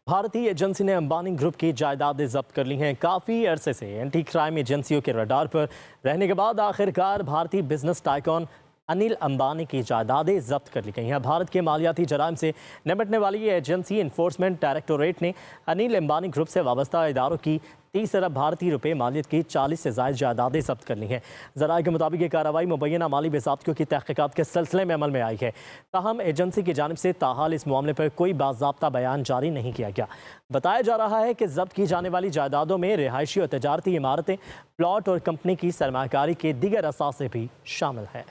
भारतीय एजेंसी ने अंबानी ग्रुप की जायदादें जब्त कर ली हैं। काफ़ी अरसे से एंटी क्राइम एजेंसियों के रडार पर रहने के बाद आखिरकार भारतीय बिजनेस टाइकॉन अनिल अंबानी की जायदादें जब्त कर ली गई हैं। भारत के मालियाती जराइम से निपटने वाली ये एजेंसी इन्फोर्समेंट डायरेक्टोरेट ने अनिल अंबानी ग्रुप से वाबस्ता इदारों की 30 अरब भारतीय रुपए मालियत की 40 से ज़ायद जायदादें जब्त कर ली हैं। ज़राए के मुताबिक ये कार्रवाई मुबैना माली बेज़ाब्तियों की तहक़ीक़ात के सिलसिले में अमल में आई है। ताहम एजेंसी की जानिब से ताहाल इस मामले पर कोई बाज़ाब्ता बयान जारी नहीं किया गया। बताया जा रहा है कि जब्त की जाने वाली जायदादों में रिहायशी और तजारती इमारतें, प्लॉट और कंपनी की सरमाकारी के दीगर असासे भी शामिल हैं।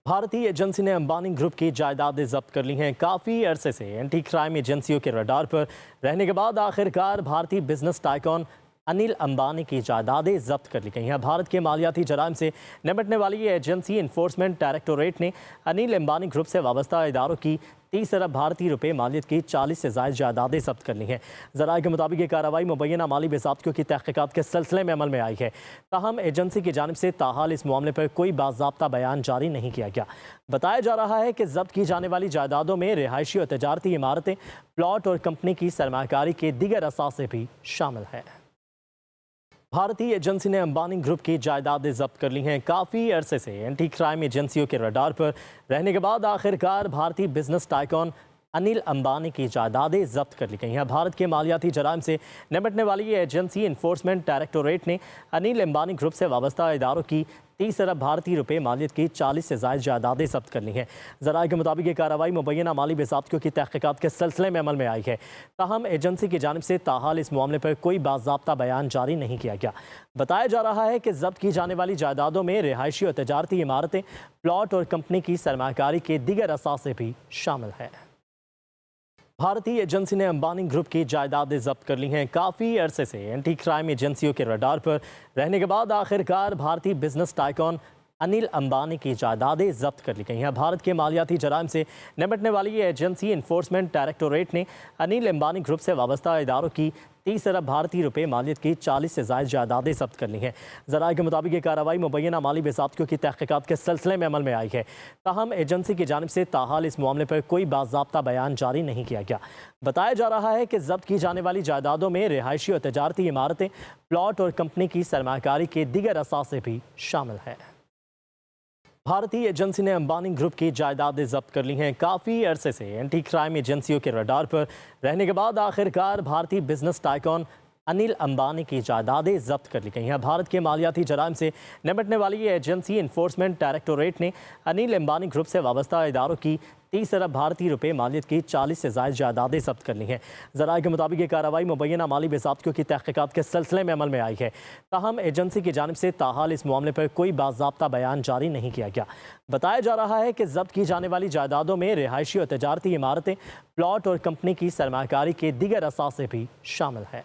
भारतीय एजेंसी ने अंबानी ग्रुप की जायदादें जब्त कर ली हैं। काफ़ी अरसे से एंटी क्राइम एजेंसियों के रडार पर रहने के बाद आखिरकार भारतीय बिजनेस टाइकॉन अनिल अंबानी की जायदादें जब्त कर ली गई हैं। भारत के मालियाती जराइम से निपटने वाली ये एजेंसी इन्फोर्समेंट डायरेक्टोरेट ने अनिल अंबानी ग्रुप से वाबस्ता इदारों की 30 अरब भारतीय रुपए मालियत की 40 से ज़ायद जायदादें जब्त कर ली हैं। ज़राए के मुताबिक ये कार्रवाई मुबैना माली बेज़ाब्तियों की तहक़ीक़ात के सिलसिले में अमल में आई है। ताहम एजेंसी की जानिब से ताहाल इस मामले पर कोई बाज़ाब्ता बयान जारी नहीं किया गया। बताया जा रहा है कि जब्त की जाने वाली जायदादों में रिहायशी और तजारती इमारतें, प्लॉट और कंपनी की सरमाकारी के दीगर असासे भी शामिल हैं। भारतीय एजेंसी ने अंबानी ग्रुप की जायदादें जब्त कर ली हैं। काफ़ी अरसे से एंटी क्राइम एजेंसियों के रडार पर रहने के बाद आखिरकार भारतीय बिजनेस टाइकॉन अनिल अंबानी की जायदादें जब्त कर ली गई हैं। भारत के मालियाती जराइम से निपटने वाली ये एजेंसी इन्फोर्समेंट डायरेक्टोरेट ने अनिल अंबानी ग्रुप से वाबस्ता इदारों की 30 अरब भारतीय रुपए मालियत की 40 से ज़ायद जायदादें जब्त कर ली हैं। ज़राए के मुताबिक ये कार्रवाई मुबैना माली बेज़ाब्तियों की तहक़ीक़ात के सिलसिले में अमल में आई है। ताहम एजेंसी की जानिब से ताहाल इस मामले पर कोई बाज़ाब्ता बयान जारी नहीं किया गया। बताया जा रहा है कि जब्त की जाने वाली जायदादों में रिहायशी और तजारती इमारतें, प्लॉट और कंपनी की सरमाकारी के दीगर असासे भी शामिल हैं। भारतीय एजेंसी ने अंबानी ग्रुप की जायदादें जब्त कर ली हैं। काफ़ी अरसे से एंटी क्राइम एजेंसियों के रडार पर रहने के बाद आखिरकार भारतीय बिजनेस टाइकॉन अनिल अंबानी की जायदादें जब्त कर ली गई हैं। भारत के मालियाती जराइम से निपटने वाली ये एजेंसी इन्फोर्समेंट डायरेक्टोरेट ने अनिल अंबानी ग्रुप से वाबस्ता इदारों की 30 अरब भारतीय रुपए मालियत की 40 से ज़ायद जायदादें जब्त कर ली हैं। ज़राए के मुताबिक ये कार्रवाई मुबैना माली बेज़ाब्तियों की तहक़ीक़ात के सिलसिले में अमल में आई है। ताहम एजेंसी की जानिब से ताहाल इस मामले पर कोई बाज़ाब्ता बयान जारी नहीं किया गया। बताया जा रहा है कि जब्त की जाने वाली जायदादों में रिहायशी और तजारती इमारतें, प्लॉट और कंपनी की सरमाकारी के दीगर असासे भी शामिल हैं। भारतीय एजेंसी ने अंबानी ग्रुप की जायदादें जब्त कर ली हैं। काफ़ी अरसे से एंटी क्राइम एजेंसियों के रडार पर रहने के बाद आखिरकार भारतीय बिजनेस टाइकॉन अनिल अंबानी की जायदादें जब्त कर ली गई हैं। भारत के मालियाती जराइम से निपटने वाली ये एजेंसी इन्फोर्समेंट डायरेक्टोरेट ने अनिल अंबानी ग्रुप से वाबस्ता इदारों की 30 अरब भारतीय रुपए मालियत की 40 से ज़ायद जायदादें जब्त कर ली हैं। ज़राए के मुताबिक ये कार्रवाई मुबैना माली बेज़ाब्तियों की तहक़ीक़ात के सिलसिले में अमल में आई है। ताहम एजेंसी की जानिब से ताहाल इस मामले पर कोई बाज़ाब्ता बयान जारी नहीं किया गया। बताया जा रहा है कि जब्त की जाने वाली जायदादों में रिहायशी और तजारती इमारतें, प्लॉट और कंपनी की सरमाकारी के दीगर असासे भी शामिल हैं।